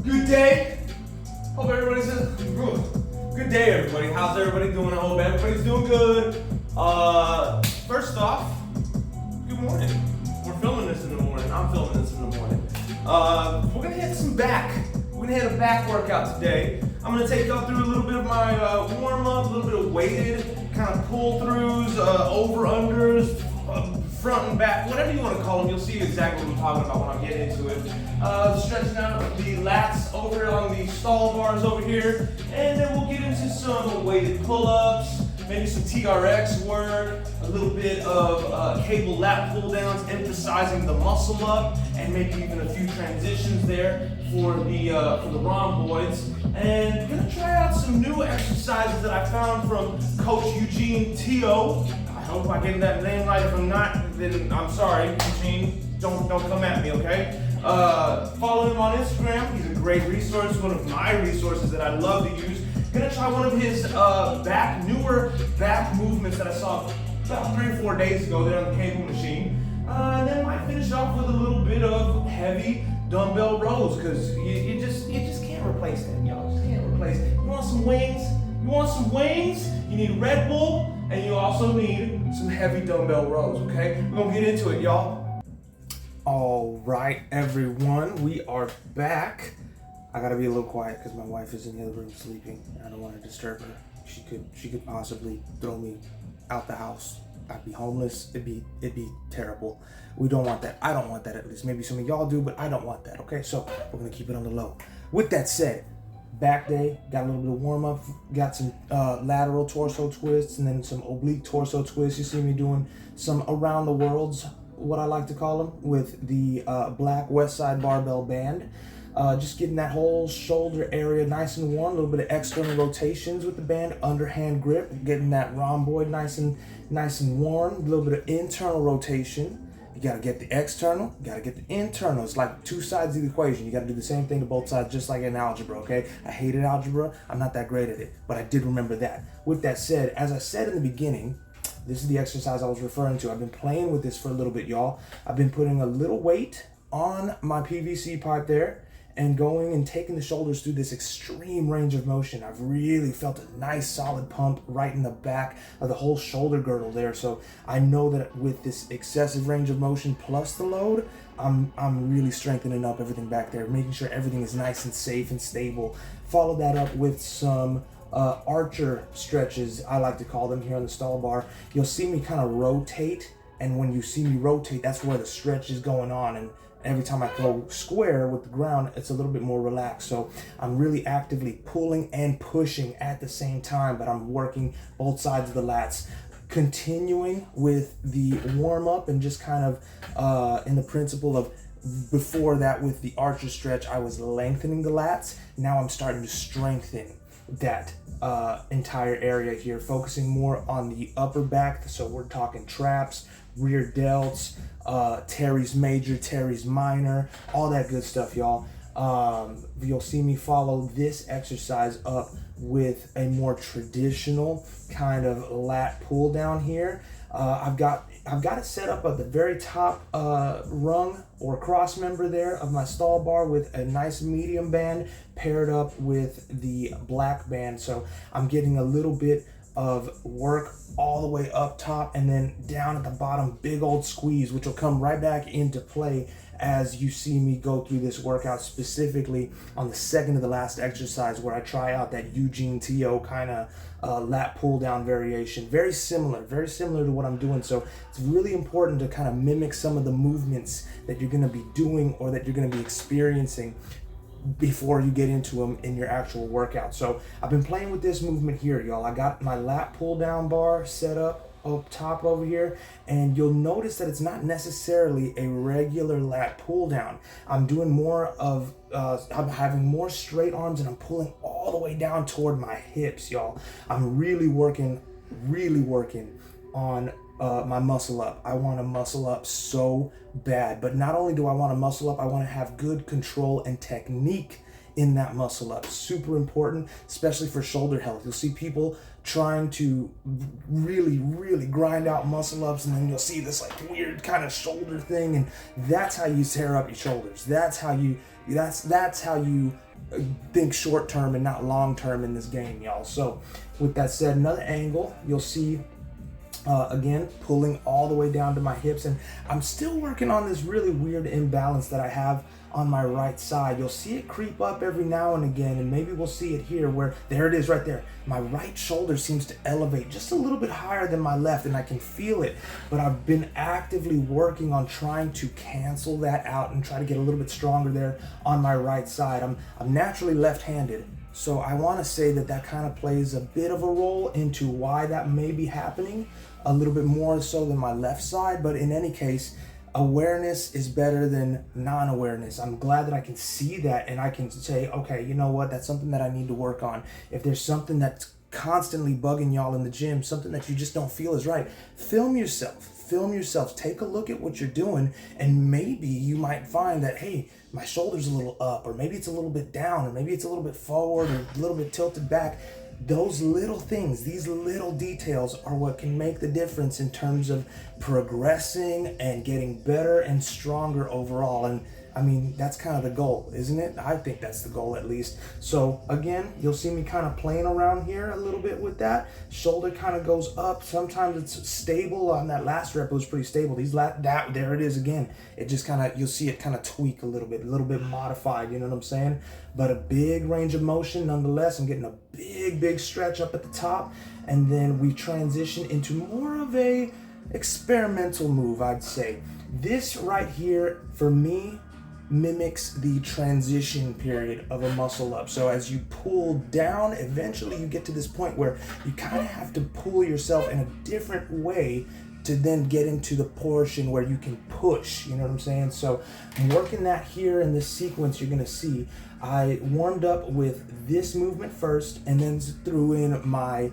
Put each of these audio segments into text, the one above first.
Good day. Hope everybody's good day, everybody. How's everybody doing? I hope everybody's doing good. First off, good morning. We're filming this in the morning. I'm filming this in the morning. We're gonna hit some back. We're gonna hit a back workout today. I'm gonna take y'all through a little bit of my warm up, a little bit of weighted kind of pull throughs, over unders, front and back, whatever you want to call them. You'll see exactly what I'm talking about when I get into it. Stretching out the lats over on the stall bars over here, and then we'll get into some weighted pull-ups, maybe some TRX work, a little bit of cable lat pull downs, emphasizing the muscle up, and maybe even a few transitions there for the rhomboids. And gonna try out some new exercises that I found from Coach Eugene T.O. I hope I'm getting that name right. If I'm not, then I'm sorry, Eugene. Don't come at me, okay? Follow him on Instagram. He's a great resource, one of my resources that I love to use. Gonna try one of his newer back movements that I saw about 3 or 4 days ago there on the cable machine. And then might finish off with a little bit of heavy dumbbell rows, because you just can't replace that, y'all. Just can't replace it. You want some wings? You want some wings? You need Red Bull, and you also need some heavy dumbbell rows, okay? We're gonna get into it, y'all. All right, everyone, we are back. I gotta be a little quiet because my wife is in the other room sleeping. I don't want to disturb her. She could possibly throw me out the house. I'd be homeless. It'd be terrible. We don't want that. I don't want that, at least. Maybe some of y'all do, but I don't want that, okay? So we're gonna keep it on the low. With that said, back day, got a little bit of warm up, got some lateral torso twists, and then some oblique torso twists. You see me doing some around the worlds, what I like to call them, with the black West Side barbell band. Just getting that whole shoulder area nice and warm, a little bit of external rotations with the band, underhand grip, getting that rhomboid nice and warm, a little bit of internal rotation. You gotta get the external, you gotta get the internal. It's like two sides of the equation. You gotta do the same thing to both sides, just like in algebra, okay? I hated algebra, I'm not that great at it, but I did remember that. With that said, as I said in the beginning, this is the exercise I was referring to. I've been playing with this for a little bit, y'all. I've been putting a little weight on my PVC pipe there, and going and taking the shoulders through this extreme range of motion. I've really felt a nice solid pump right in the back of the whole shoulder girdle there. So I know that with this excessive range of motion plus the load, I'm really strengthening up everything back there, making sure everything is nice and safe and stable. Follow that up with some archer stretches, I like to call them, here on the stall bar. You'll see me kind of rotate, and when you see me rotate, that's where the stretch is going on. And every time I go square with the ground, it's a little bit more relaxed. So I'm really actively pulling and pushing at the same time, but I'm working both sides of the lats. Continuing with the warm up, and just kind of in the principle of before that with the archer stretch, I was lengthening the lats. Now I'm starting to strengthen that entire area here, focusing more on the upper back. So we're talking traps, rear delts, teres major, teres minor, all that good stuff, y'all. You'll see me follow this exercise up with a more traditional kind of lat pull down here. I've got it set up at the very top rung or cross member there of my stall bar with a nice medium band paired up with the black band. So I'm getting a little bit of work all the way up top, and then down at the bottom, big old squeeze, which will come right back into play as you see me go through this workout, specifically on the second to the last exercise, where I try out that Eugene T.O. kind of lat pull down variation. Very similar to what I'm doing. So it's really important to kind of mimic some of the movements that you're going to be doing or that you're going to be experiencing before you get into them in your actual workout. So I've been playing with this movement here, y'all. I got my lat pull down bar set up top over here, and you'll notice that it's not necessarily a regular lat pull down. I'm doing more of I'm having more straight arms, and I'm pulling all the way down toward my hips, y'all. I'm really working on my muscle up. I want to muscle up so bad, but not only do I want to muscle up, I want to have good control and technique in that muscle up. Super important, especially for shoulder health. You'll see people trying to really grind out muscle ups, and then you'll see this like weird kind of shoulder thing, and that's how you tear up your shoulders. That's how you think short term and not long term in this game, y'all. So with that said, another angle, you'll see again, pulling all the way down to my hips, and I'm still working on this really weird imbalance that I have on my right side. You'll see it creep up every now and again, and maybe we'll see it here where, there it is right there. My right shoulder seems to elevate just a little bit higher than my left, and I can feel it, but I've been actively working on trying to cancel that out and try to get a little bit stronger there on my right side. I'm naturally left-handed, so I want to say that that kind of plays a bit of a role into why that may be happening a little bit more so than my left side. But in any case, awareness is better than non-awareness. I'm glad that I can see that and I can say, okay, you know what, that's something that I need to work on. If there's something that's constantly bugging y'all in the gym, something that you just don't feel is right, film yourself, take a look at what you're doing, and maybe you might find that, hey, my shoulder's a little up, or maybe it's a little bit down, or maybe it's a little bit forward, or a little bit tilted back. Those little things, these little details are what can make the difference in terms of progressing and getting better and stronger overall. And I mean, that's kind of the goal, isn't it? I think that's the goal, at least. So again, you'll see me kind of playing around here a little bit with that. Shoulder kind of goes up. Sometimes it's stable. On that last rep, it was pretty stable. There it is again. It just kind of, you'll see it kind of tweak a little bit modified, you know what I'm saying? But a big range of motion nonetheless. I'm getting a big stretch up at the top, and then we transition into more of a experimental move, I'd say. This right here, for me, mimics the transition period of a muscle up. So as you pull down, eventually you get to this point where you kind of have to pull yourself in a different way to then get into the portion where you can push, you know what I'm saying? So I'm working that here in this sequence. You're gonna see I warmed up with this movement first, and then threw in my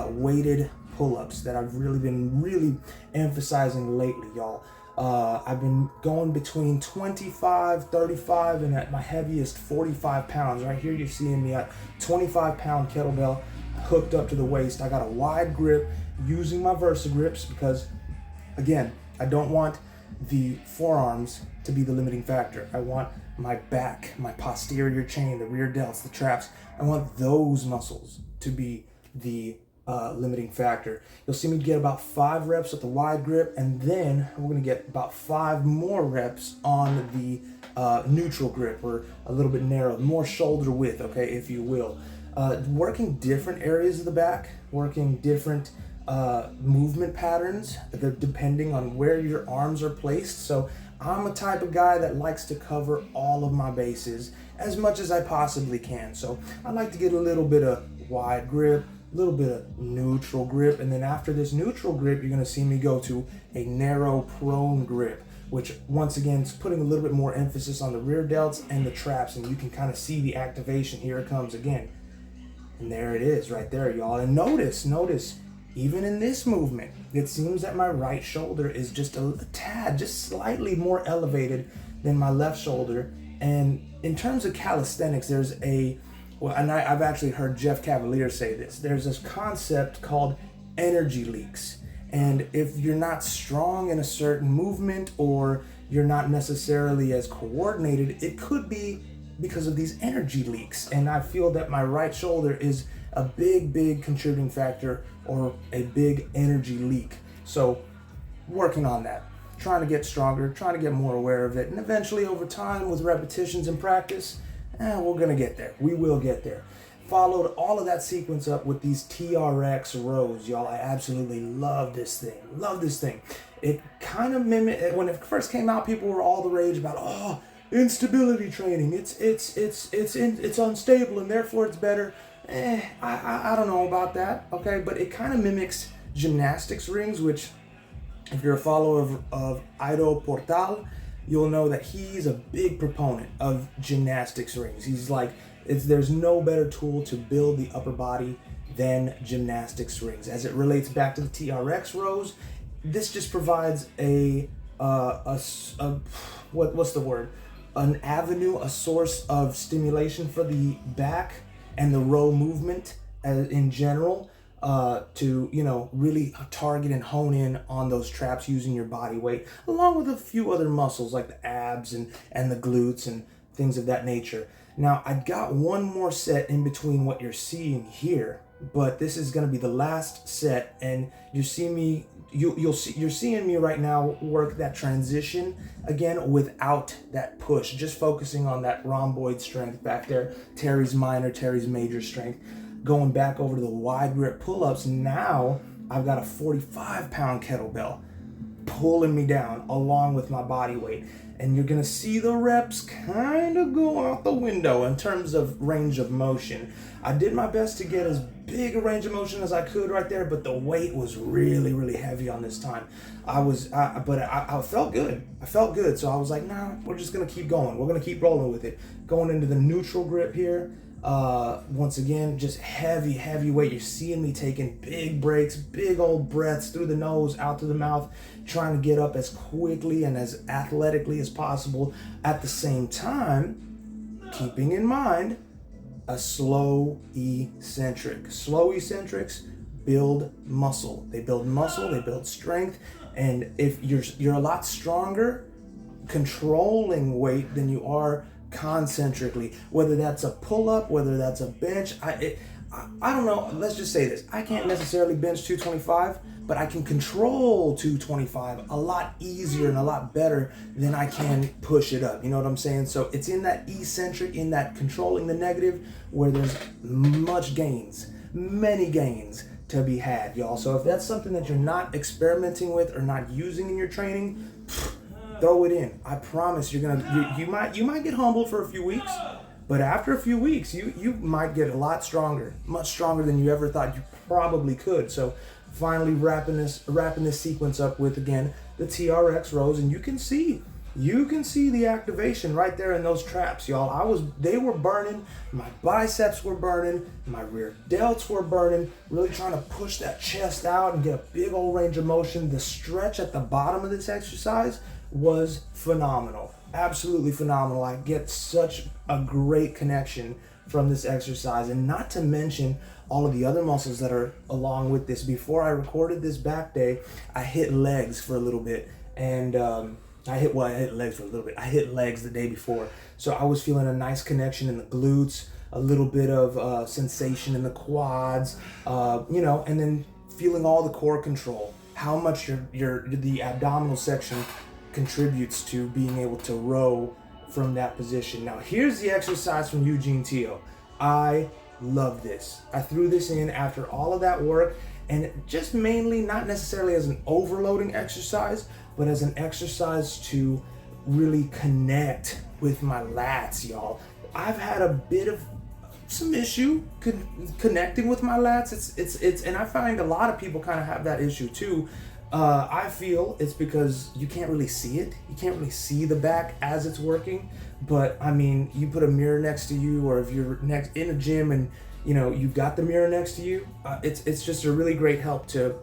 weighted pull-ups that I've really been emphasizing lately, y'all. I've been going between 25, 35, and at my heaviest 45 pounds. Right here you're seeing me at 25-pound kettlebell hooked up to the waist. I got a wide grip using my VersaGrips because, again, I don't want the forearms to be the limiting factor. I want my back, my posterior chain, the rear delts, the traps. I want those muscles to be the limiting factor. You'll see me get about 5 reps with the wide grip, and then we're going to get about 5 more reps on the neutral grip, or a little bit narrow, more shoulder width, okay, if you will. Working different areas of the back, working different movement patterns depending on where your arms are placed. So I'm a type of guy that likes to cover all of my bases as much as I possibly can. So I like to get a little bit of wide grip, a little bit of neutral grip, and then after this neutral grip, you're gonna see me go to a narrow prone grip, which once again is putting a little bit more emphasis on the rear delts and the traps, and you can kind of see the activation. Here it comes again. And there it is right there, y'all. And notice, even in this movement, it seems that my right shoulder is just a tad, just slightly more elevated than my left shoulder. And in terms of calisthenics, there's I've actually heard Jeff Cavalier say this. There's this concept called energy leaks. And if you're not strong in a certain movement, or you're not necessarily as coordinated, it could be because of these energy leaks. And I feel that my right shoulder is a big contributing factor, or a big energy leak. So working on that, trying to get stronger, trying to get more aware of it, and eventually over time with repetitions and practice, we're gonna get there. We will get there. Followed all of that sequence up with these TRX rows, y'all. I absolutely love this thing. It kind of mimicked, when it first came out, people were all the rage about, instability training. It's unstable and therefore it's better. I don't know about that, okay? But it kind of mimics gymnastics rings, which, if you're a follower of Ido Portal, you'll know that he's a big proponent of gymnastics rings. He's like, there's no better tool to build the upper body than gymnastics rings. As it relates back to the TRX rows, this just provides what's the word? An avenue, a source of stimulation for the back and the row movement in general, to really target and hone in on those traps using your body weight, along with a few other muscles like the abs and the glutes and things of that nature. Now, I got one more set in between what you're seeing here, but this is going to be the last set, and you're seeing me right now work that transition again without that push, just focusing on that rhomboid strength back there, Terry's minor, Terry's major strength, going back over to the wide grip pull-ups. Now I've got a 45-pound kettlebell pulling me down along with my body weight, and you're gonna see the reps kind of go out the window in terms of range of motion. I did my best to get as big a range of motion as I could right there, but the weight was really heavy on this time. But I felt good. I felt good, so I was like, nah, we're just gonna keep going. We're gonna keep rolling with it. Going into the neutral grip here. Once again, just heavy weight. You're seeing me taking big breaks, big old breaths through the nose, out through the mouth, trying to get up as quickly and as athletically as possible. At the same time, keeping in mind a slow eccentric. Slow eccentrics build muscle. They build muscle, they build strength, and if you're a lot stronger controlling weight than you are concentrically, whether that's a pull-up, whether that's a bench. I don't know, let's just say this. I can't necessarily bench 225, but I can control 225 a lot easier and a lot better than I can push it up. You know what I'm saying? So it's in that eccentric, in that controlling the negative, where there's many gains to be had, y'all. So if that's something that you're not experimenting with or not using in your training, throw it in. I promise you might get humbled for a few weeks, but after a few weeks, you might get a lot stronger, much stronger than you ever thought you probably could. So finally wrapping this sequence up with, again, the TRX rows, and you can see the activation right there in those traps, y'all. They were burning, my biceps were burning, my rear delts were burning, really trying to push that chest out and get a big old range of motion. The stretch at the bottom of this exercise was phenomenal, absolutely phenomenal. I get such a great connection from this exercise, and not to mention all of the other muscles that are along with this. Before I recorded this back day, I hit legs for a little bit, and I hit legs for a little bit. I hit legs the day before, so I was feeling a nice connection in the glutes, a little bit of sensation in the quads, and then feeling all the core control, how much the abdominal section contributes to being able to row from that position. Now here's the exercise from Eugene Teo. I love this. I threw this in after all of that work, and just mainly not necessarily as an overloading exercise, but as an exercise to really connect with my lats, y'all. I've had a bit of some issue connecting with my lats. It's and I find a lot of people kind of have that issue too. I feel it's because you can't really see it. You can't really see the back as it's working. But I mean, you put a mirror next to you, or if you're in a gym and you've got the mirror next to you, it's just a really great help to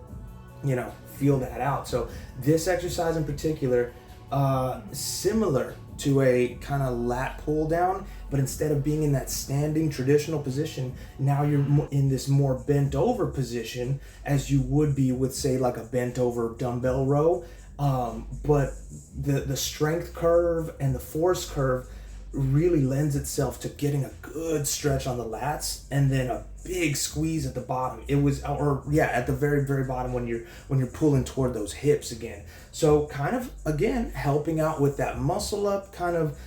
feel that out. So this exercise in particular, similar to a kind of lat pull down, but instead of being in that standing traditional position, now you're in this more bent over position, as you would be with, say, like a bent over dumbbell row. But the strength curve and the force curve really lends itself to getting a good stretch on the lats, and then a big squeeze at the bottom. At the very bottom when you're pulling toward those hips again. So kind of again helping out with that muscle up kind of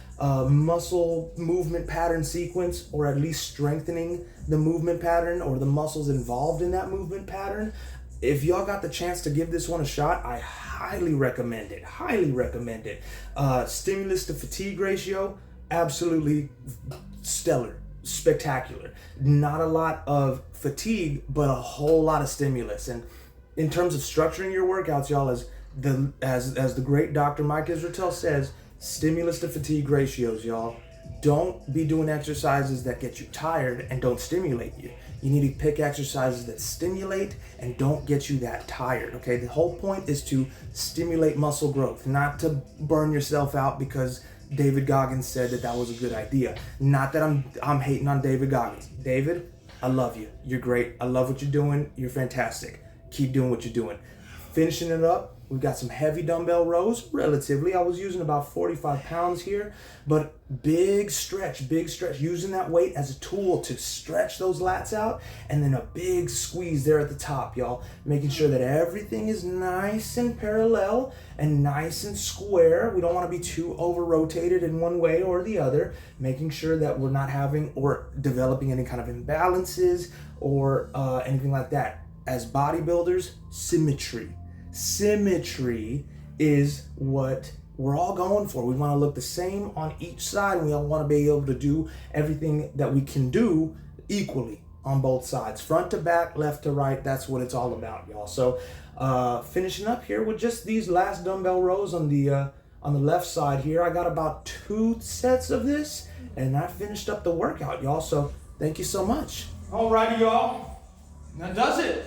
muscle movement pattern sequence, or at least strengthening the movement pattern or the muscles involved in that movement pattern. If y'all got the chance to give this one a shot, I highly recommend it. Stimulus to fatigue ratio, absolutely stellar, spectacular. Not a lot of fatigue, but a whole lot of stimulus. And in terms of structuring your workouts, y'all, as the great Dr. Mike Israetel says, stimulus to fatigue ratios, y'all. Don't be doing exercises that get you tired and don't stimulate you. You need to pick exercises that stimulate and don't get you that tired, okay? The whole point is to stimulate muscle growth, not to burn yourself out because David Goggins said that was a good idea. Not that I'm hating on David Goggins. David, I love you. You're great. I love what you're doing. You're fantastic. Keep doing what you're doing. Finishing it up We've got some heavy dumbbell rows, relatively. I was using about 45 pounds here, but big stretch, using that weight as a tool to stretch those lats out, and then a big squeeze there at the top, y'all. Making sure that everything is nice and parallel and nice and square. We don't want to be too over-rotated in one way or the other. Making sure that we're not having or developing any kind of imbalances or anything like that. As bodybuilders, symmetry. Symmetry is what we're all going for. We want to look the same on each side, and we all want to be able to do everything that we can do equally on both sides, front to back, left to right. That's what it's all about, y'all. So finishing up here with just these last dumbbell rows on the left side here. I got about 2 sets of this, and I finished up the workout, y'all. So thank you so much. Alrighty, y'all. That does it.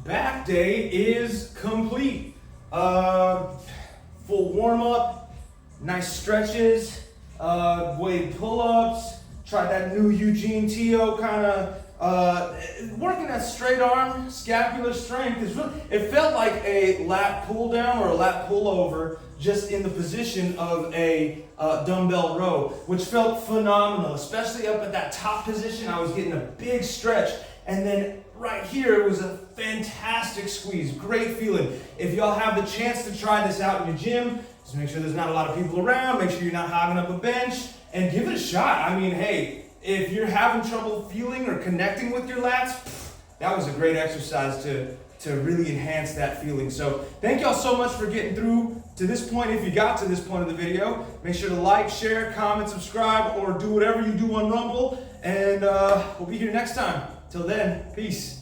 Back day is complete. Full warm up, nice stretches, weighted pull-ups. Tried that new Eugene Teo kind of working that straight arm scapular strength. It felt like a lat pull down or a lat pull over, just in the position of a dumbbell row, which felt phenomenal, especially up at that top position. I was getting a big stretch, and then right here it was a fantastic squeeze, great feeling. If y'all have the chance to try this out in your gym, just make sure there's not a lot of people around, make sure you're not hogging up a bench, and give it a shot. I mean, hey, if you're having trouble feeling or connecting with your lats, that was a great exercise to really enhance that feeling. So thank y'all so much for getting through to this point. If you got to this point of the video, make sure to like, share, comment, subscribe, or do whatever you do on Rumble, and we'll be here next time. Till then, peace.